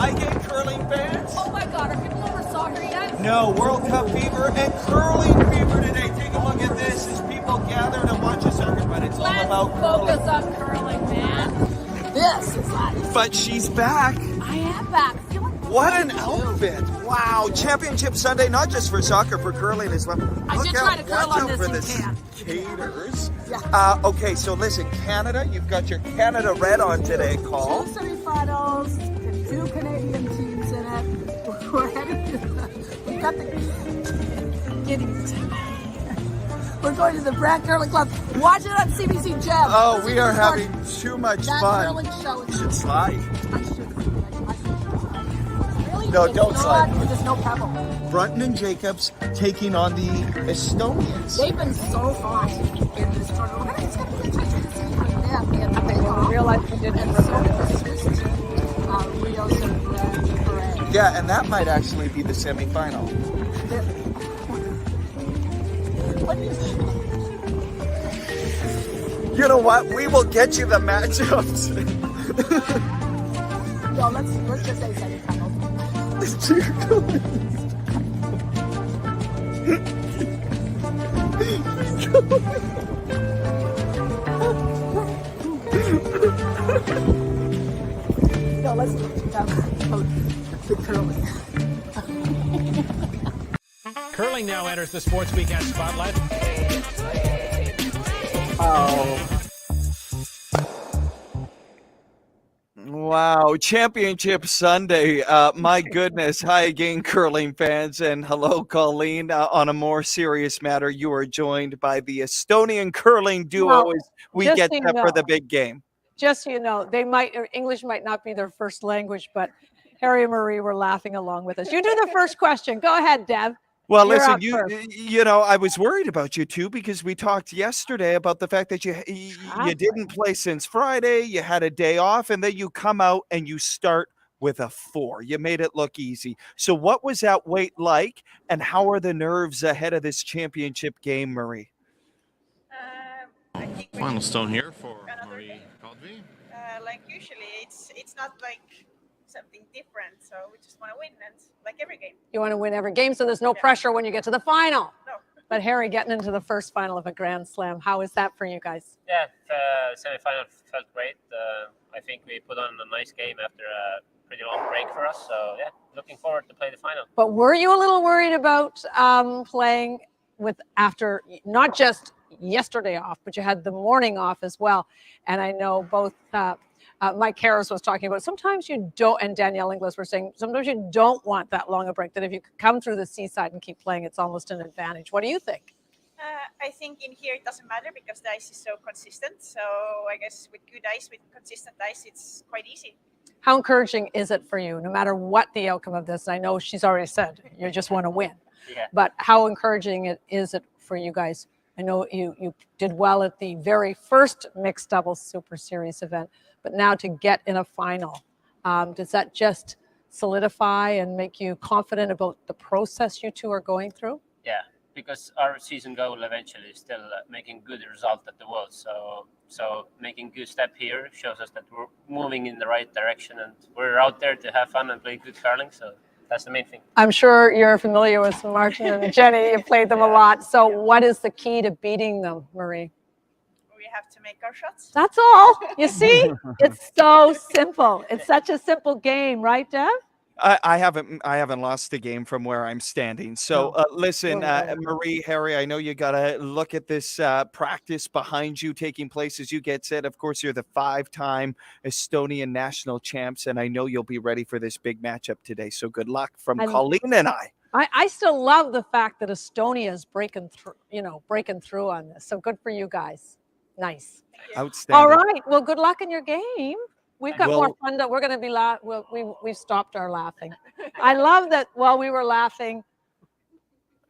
Hi-Game curling fans. Oh my God, are people over soccer yet? No, World Cup fever and curling fever today. Take a look at this as people gather to watch a soccer, but it's all about curling. Focus on curling, man. This is life. But she's back. I am back. What an outfit. Wow, Championship Sunday, not just for soccer, for curling as well. I did try to curl on for this the can. skaters. Yeah. Okay, so listen, Canada, you've got your Canada red on today, Call. 2 semifinals and 2 Canadian teams in it. We're heading to we got the giddies. We're going to the Brant Curling Club. Watch it on CBC Gem. Oh, we are having too much that fun. curling show. You should slide. I should. Really? No, It's don't slide. There's no pebble. Brunton and Jacobs taking on the Estonians. They've been so hot in this tournament. We realized we didn't Yeah, and that might actually be the semifinal. You know what? We will get you the matchups. No, let's just say semifinals. No, let's the curling. Curling now enters the Sports Weekend spotlight. Oh. Wow, Championship Sunday. My goodness. Hi again, curling fans. And hello, Colleen. On a more serious matter, you are joined by the Estonian curling duo Well, as we just get so you set for know. the big game. Just so you know, English might not be their first language, but Harry and Marie were laughing along with us. You do the first question. Go ahead, Deb. Well, You're listen, up first. you know, I was worried about you too because we talked yesterday about the fact that you didn't play since Friday, you had a day off, and then you come out and you start with a 4. You made it look easy. So what was that weight like, and how are the nerves ahead of this championship game, Marie? I think Final stone here for Marie Codby. like usually it's not like something different, so we just want to win, and like every game. You want to win every game, so there's no pressure when you get to the final. No. But Harry, getting into the first final of a Grand Slam, how is that for you guys? Yeah, semi-final felt great. I think we put on a nice game after a pretty long break for us. So yeah, looking forward to play the final. But were you a little worried about playing with after not just yesterday off, but you had the morning off as well? And I know both Mike Harris was talking about sometimes you don't, and Danielle Inglis were saying sometimes you don't want that long a break, that if you come through the seaside and keep playing, it's almost an advantage. What do you think? I think in here it doesn't matter because the ice is so consistent. So I guess with good ice, with consistent ice, it's quite easy. How encouraging is it for you, no matter what the outcome of this? I know she's already said you just want to win. Yeah. But how encouraging is it for you guys? I know you did well at the very first mixed doubles Super Series event, but now to get in a final, does that just solidify and make you confident about the process you two are going through? Yeah, because our season goal eventually is still making good result at the World. So making good step here shows us that we're moving in the right direction, and we're out there to have fun and play good curling. So that's the main thing. I'm sure you're familiar with Martin and Jenny. You played them a lot. So what is the key to beating them, Marie? We have to make our shots. That's all. You see, it's so simple. It's such a simple game, right, Deb? I haven't lost the game from where I'm standing. So listen, Marie, Harry, I know you got to look at this practice behind you taking place as you get set. Of course, you're the 5-time Estonian national champs, and I know you'll be ready for this big matchup today. So good luck from Colleen and I. I still love the fact that Estonia is breaking through on this. So good for you guys. Nice. Outstanding. All right. Well, good luck in your game. We've got more fun. We're going to be we've stopped our laughing. I love that while we were laughing,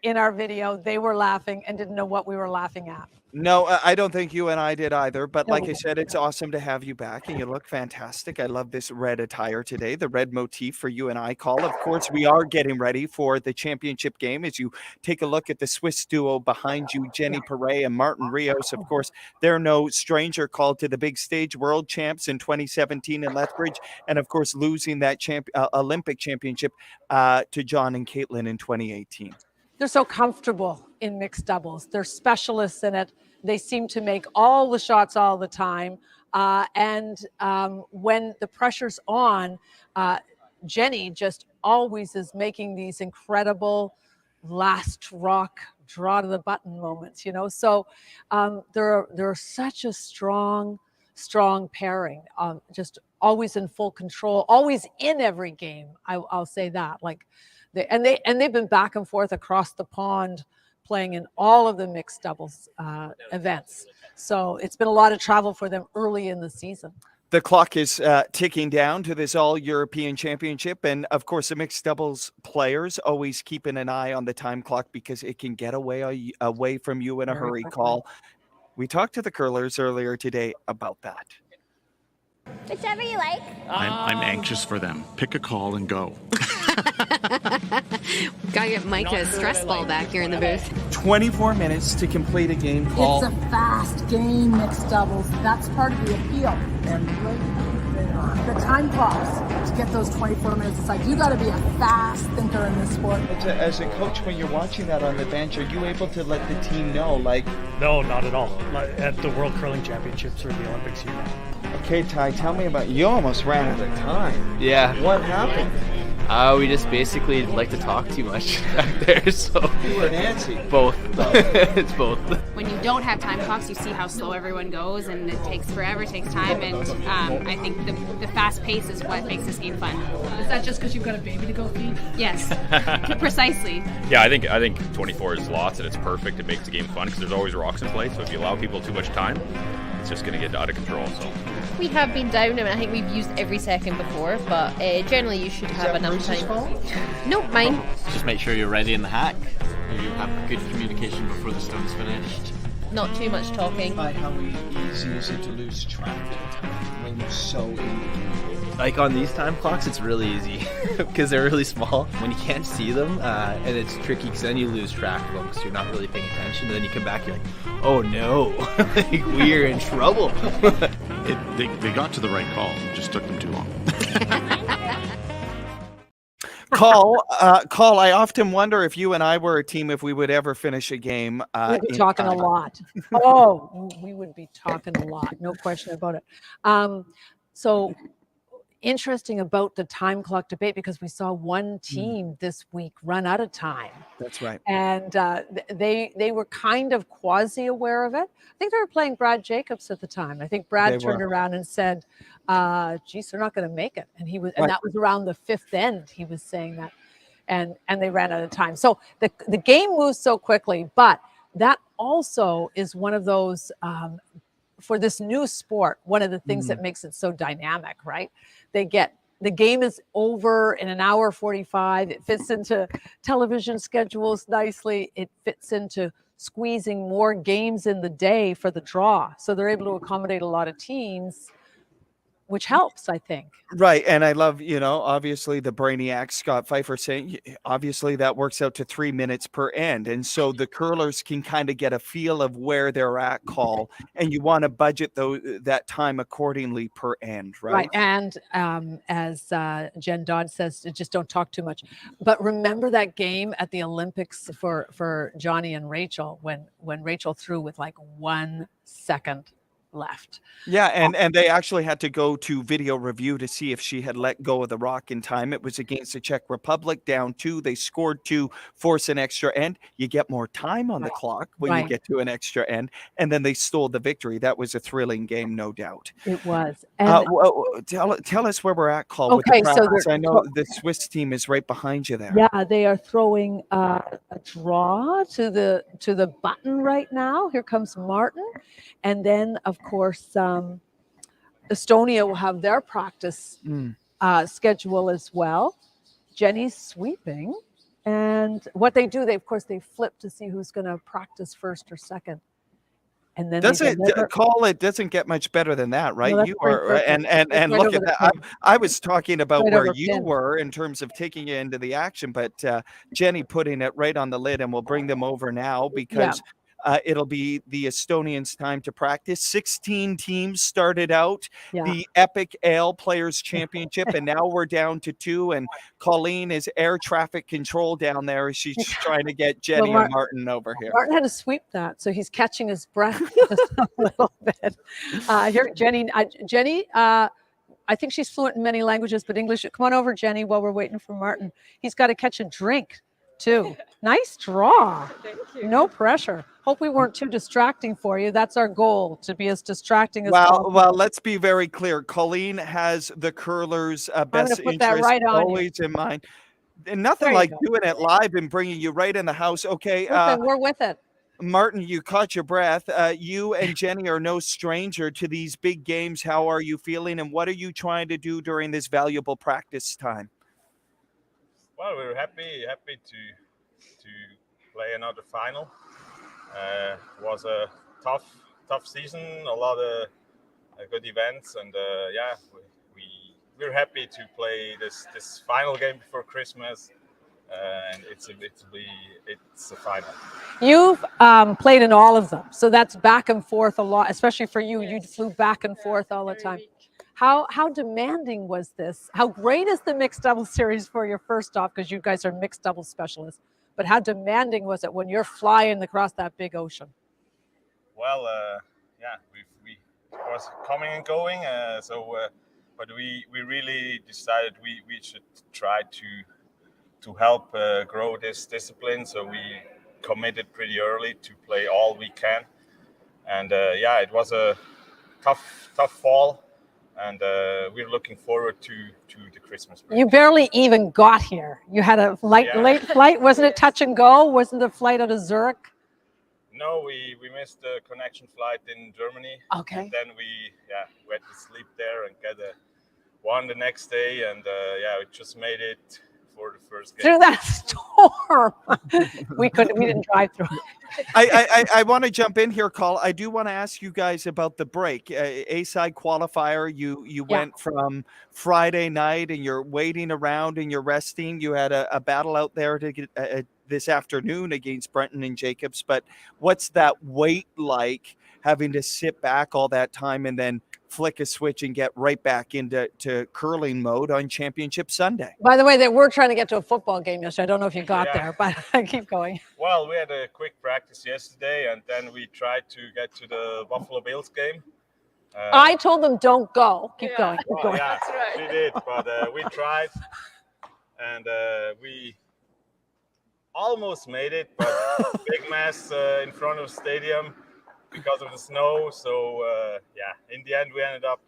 in our video, they were laughing and didn't know what we were laughing at. No, I don't think you and I did either. But No, like we I didn't. said, it's awesome to have you back, and you look fantastic. I love this red attire today, the red motif for you and I, Call. Of course, we are getting ready for the championship game. As you take a look at the Swiss duo behind you, Jenny Perret and Martin Rios. Of course, they're no stranger, Called to the big stage, world champs in 2017 in Lethbridge, and of course, losing that Olympic championship to John and Caitlin in 2018. They're so comfortable in mixed doubles. They're specialists in it. They seem to make all the shots all the time. And when the pressure's on, Jenny just always is making these incredible last rock, draw to the button moments, you know? So they're such a strong pairing, just always in full control, always in every game. I'll say that. Like, they've been back and forth across the pond playing in all of the mixed doubles events. So it's been a lot of travel for them early in the season. The clock is ticking down to this All-European Championship. And, of course, the mixed doubles players always keeping an eye on the time clock because it can get away from you in a hurry, Call. We talked to the curlers earlier today about that. Whichever you like. I'm anxious for them. Pick a call and go. Gotta get Mike a stress ball back here in the booth. 24 minutes to complete a game, Call. It's a fast game, mixed doubles. That's part of the appeal. And the time clocks to get those 24 minutes aside. You got to be a fast thinker in this sport. As a coach, when you're watching that on the bench, are you able to let the team know, like... No, not at all. At the World Curling Championships or the Olympics here now. Okay, Ty, tell me about... You almost ran out of time. Yeah. What happened? We just basically like to talk too much back there, so... You and Nancy? Both. It's both. When you don't have time clocks, you see how slow everyone goes, and it takes forever, it takes time, and I think the fast pace is what makes this game fun. Is that just because you've got a baby to go feed? Yes, precisely. Yeah, I think 24 is lots, and it's perfect. It makes the game fun because there's always rocks in play, so if you allow people too much time, it's just going to get out of control. So We have been down, and I think we've used every second before, but generally you should have enough time. No, mine. Just make sure you're ready in the hack. You have good communication before the stone's finished. Not too much talking. By how easy is it to lose track of time when you're so in the game? Like on these time clocks, it's really easy because they're really small. When you can't see them, and it's tricky because then you lose track of them because you're not really paying attention. And then you come back, you're like, oh no, like, we're in trouble. They got to the right call. It just took them too long. Call, I often wonder if you and I were a team, if we would ever finish a game. We'd be talking a lot. Oh, we would be talking a lot. No question about it. So interesting about the time clock debate, because we saw one team this week run out of time. That's right. And they were kind of quasi aware of it. I think they were playing Brad Jacobs at the time. I think Brad turned around and said, geez, they're not going to make it. And he was, and that was around the fifth end. He was saying that, and they ran out of time. So the game moves so quickly, but that also is one of those, for this new sport, one of the things that makes it so dynamic, right? The game is over in an hour 45. It fits into television schedules nicely. It fits into squeezing more games in the day for the draw. So they're able to accommodate a lot of teams, which helps, I think. Right. And I love, obviously the brainiac Scott Pfeiffer saying, obviously that works out to 3 minutes per end. And so the curlers can kind of get a feel of where they're at, Call, and you want to budget that time accordingly per end, right? Right. And as Jen Dodd says, just don't talk too much. But remember that game at the Olympics for Johnny and Rachel, when Rachel threw with like 1 second left. Yeah, and they actually had to go to video review to see if she had let go of the rock in time. It was against the Czech Republic, down 2. They scored 2, force an extra end. You get more time on the clock when you get to an extra end, and then they stole the victory. That was a thrilling game, no doubt. It was. And tell us where we're at, Call. Okay, with the practice. I know the Swiss team is right behind you there. Yeah, they are throwing a draw to the button right now. Here comes Martin. And then, of course, Estonia will have their practice schedule as well. Jenny's sweeping. And what they do, of course, they flip to see who's going to practice first or second. And then doesn't get much better than that, right? No, you are and right look at that. I was talking about Right where over you pin. were in terms of taking you into the action, but Jenny putting it right on the lid, and we'll bring them over now because it'll be the Estonians' time to practice. 16 teams started out the Eppic Ale Players Championship, and now we're down to 2. And Colleen is air traffic control down there as she's trying to get Jenny and Martin over here. Martin had to sweep that, so he's catching his breath just a little bit. Here, Jenny. Jenny, I think she's fluent in many languages, but English. Come on over, Jenny, while we're waiting for Martin. He's got to catch a drink, too. Nice draw. Thank you. No pressure. Hope we weren't too distracting for you. That's our goal, to be as distracting as possible. Well, let's be very clear. Colleen has the curlers' best interest always in mind. And nothing like doing it live and bringing you right in the house. Okay. Listen, we're with it. Martin, you caught your breath. You and Jenny are no stranger to these big games. How are you feeling, and what are you trying to do during this valuable practice time? Well, we're happy to play another final. It was a tough season, a lot of good events, and we're happy to play this final game before Christmas. And it's a final. You've played in all of them, so that's back and forth a lot, especially for you. You flew back and forth all the time. How demanding was this? How great is the mixed doubles series for you, first off, because you guys are mixed doubles specialists, but how demanding was it when you're flying across that big ocean? Well, we was coming and going, but we really decided we should try to help grow this discipline. So we committed pretty early to play all we can. And it was a tough fall. And we're looking forward to the Christmas break. You barely even got here. You had a late flight. Wasn't it touch and go? Wasn't the flight out of Zurich? No, we missed the connection flight in Germany. Okay. And then we had to sleep there and get one the next day. And we just made it for the first game. Through that storm. We didn't drive through. I want to jump in here, Carl. I do want to ask you guys about the break. A-side qualifier, you went from Friday night and you're waiting around and you're resting. You had a battle out there to get this afternoon against Brenton and Jacobs. But what's that wait like, having to sit back all that time and then flick a switch and get right back into curling mode on Championship Sunday? By the way, they were trying to get to a football game yesterday. I don't know if you got there, but keep going. Well, we had a quick practice yesterday, and then we tried to get to the Buffalo Bills game. I told them don't go. Keep going. Keep going. Yeah, that's right. We did, but we tried, and we almost made it, but big mess in front of the stadium because of the snow. So in the end we ended up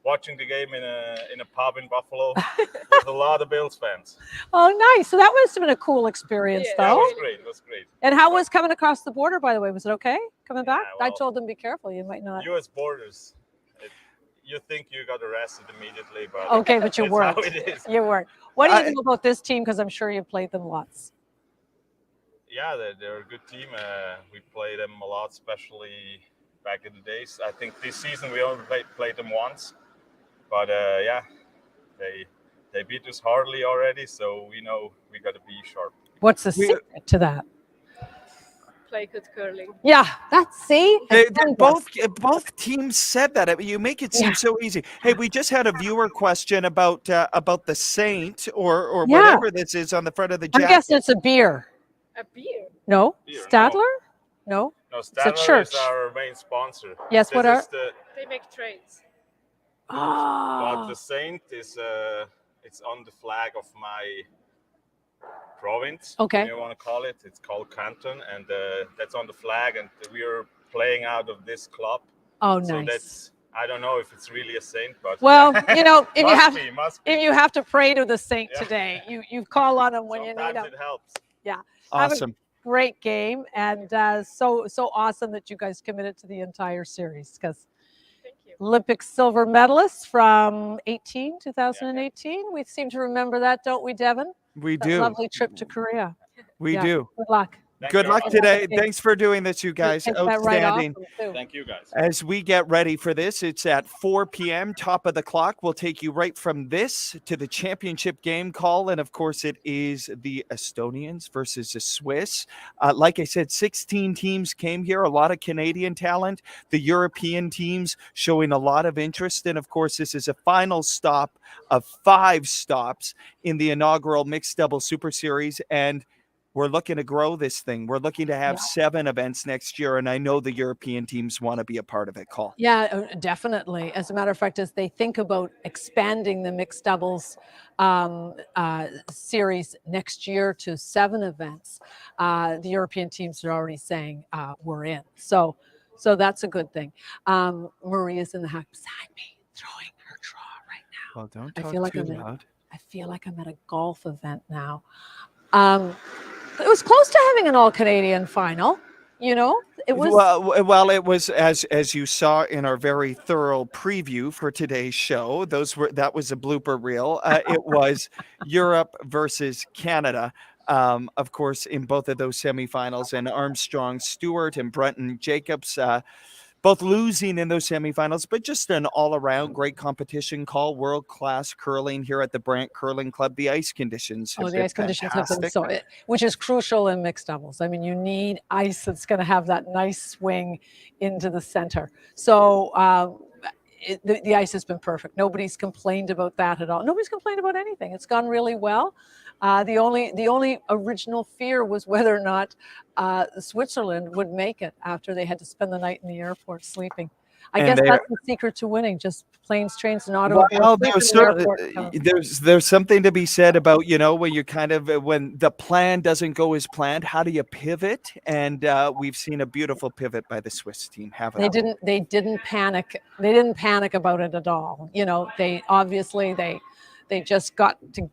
watching the game in a pub in Buffalo with a lot of Bills fans. Oh, nice. So that must have been a cool experience, though. Yeah, it was great. And how was coming across the border, by the way? Was it okay coming back? I told them be careful. You might not. U.S. borders. You think you got arrested immediately, but okay, but you weren't. How it is. You weren't. What do you know about this team? Because I'm sure you've played them lots. Yeah, they're a good team. We play them a lot, especially back in the days. I think this season we only played them once, but they beat us hardly already, so we know we got to be sharp. What's the secret to that? Play good curling. Yeah, both teams said that. You make it seem so easy. Hey, we just had a viewer question about the Saint or whatever this is on the front of the jacket. I'm guessing it's a beer. A beer? No. Beer, Stadler? No. No, it's Stadler a church. is our main sponsor. Yes, They make trains. But the Saint is it's on the flag of my province. Okay. You want to call it? It's called Canton, and that's on the flag. And we are playing out of this club. Oh, so nice. That's I don't know if it's really a saint, but well, you know, if if you have to pray to the saint today, you call on him when you need him. It helps. Yeah. Awesome. Great game, and so awesome that you guys committed to the entire series. Because Olympic silver medalists from 2018. We seem to remember that, don't we, Devin? We That do. lovely trip to Korea. We Yeah, do. Good luck. Good luck today. Thanks for doing this, you guys. Take that right off Outstanding. them, too. Thank you, guys. As we get ready for this, it's at 4 p.m., top of the clock. We'll take you right from this to the championship game call. And of course, it is the Estonians versus the Swiss. Like I said, 16 teams came here, a lot of Canadian talent, the European teams showing a lot of interest. And of course, this is a final stop of 5 stops in the inaugural Mixed Double Super Series. And we're looking to grow this thing. We're looking to have 7 events next year, and I know the European teams want to be a part of it, Call. Yeah, definitely. As a matter of fact, as they think about expanding the mixed doubles series next year to 7 events, the European teams are already saying we're in. So that's a good thing. Maria's in the house beside me, throwing her draw right now. Well, don't I talk feel like too I'm loud. I feel like I'm at a golf event now. It was close to having an all-Canadian final. You know, it was. Well, it was as you saw in our very thorough preview for today's show. That was a blooper reel. It was Europe versus Canada. Of course, in both of those semifinals, and Armstrong Stewart and Brenton Jacobs both losing in those semifinals, but just an all-around great competition. Call world-class curling here at the Brant Curling Club. The ice conditions have been Conditions have been fantastic. which is crucial in mixed doubles. I mean, you need ice that's going to have that nice swing into the center. So the ice has been perfect. Nobody's complained about that at all. Nobody's complained about anything. It's gone really well. The only original fear was whether or not Switzerland would make it after they had to spend the night in the airport sleeping. I guess that's the secret to winning: just planes, trains, and automobiles. Well, there's something to be said about, you know, when you when the plan doesn't go as planned, how do you pivot? And we've seen a beautiful pivot by the Swiss team. Haven't they? Didn't panic. They didn't panic about it at all. You know, they obviously they just got to.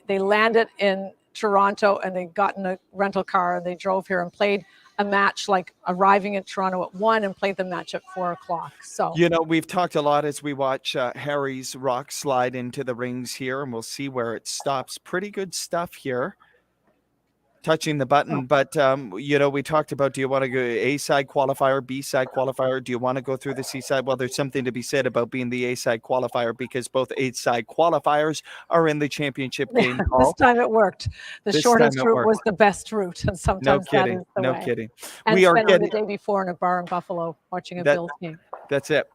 They landed in Toronto and they got in a rental car and they drove here and played a match, like arriving in Toronto at 1 and played the match at 4 o'clock. So, you know, we've talked a lot as we watch Harry's rock slide into the rings here, and we'll see where it stops. Pretty good stuff here. Touching the button, but you know, we talked about, do you want to go A side qualifier, B side qualifier? Do you want to go through the C side? Well, there's something to be said about being the A side qualifier because both A side qualifiers are in the championship game. This time it worked. The shortest route was the best route, and sometimes that is the way. No kidding. And we are getting the day before in a bar in Buffalo watching a Bills game. That's it.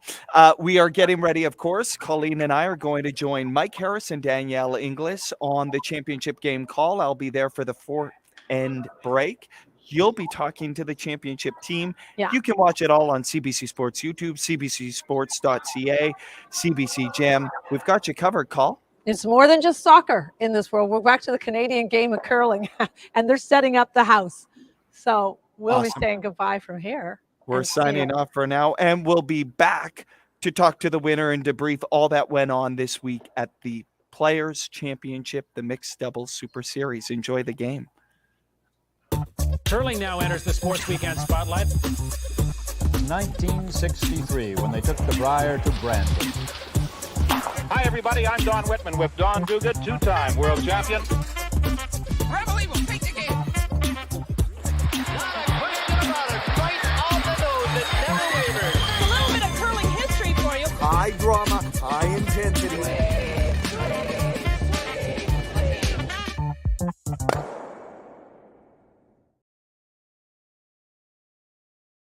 We are getting ready, of course. Colleen and I are going to join Mike Harris and Danielle Inglis on the championship game call. I'll be there for the 4th end break. You'll be talking to the championship team. You can watch it all on CBC Sports YouTube, cbcsports.ca, CBC Gem. We've got you covered, Call. It's more than just soccer in this world. We're back to the Canadian game of curling, and they're setting up the house. So we'll be saying goodbye from here. We're signing off for now, and we'll be back to talk to the winner and debrief all that went on this week at the Players' Championship, the Mixed Doubles Super Series. Enjoy the game. Curling now enters the Sports Weekend Spotlight. 1963, when they took the Briar to Brantford. Hi, everybody. I'm Don Whitman with Don Duguid, 2-time world champion. Rebel Eagle, take the game. Not a question about it. Right on the nose. It never wavers. A little bit of curling history for you. High drama, high intensity.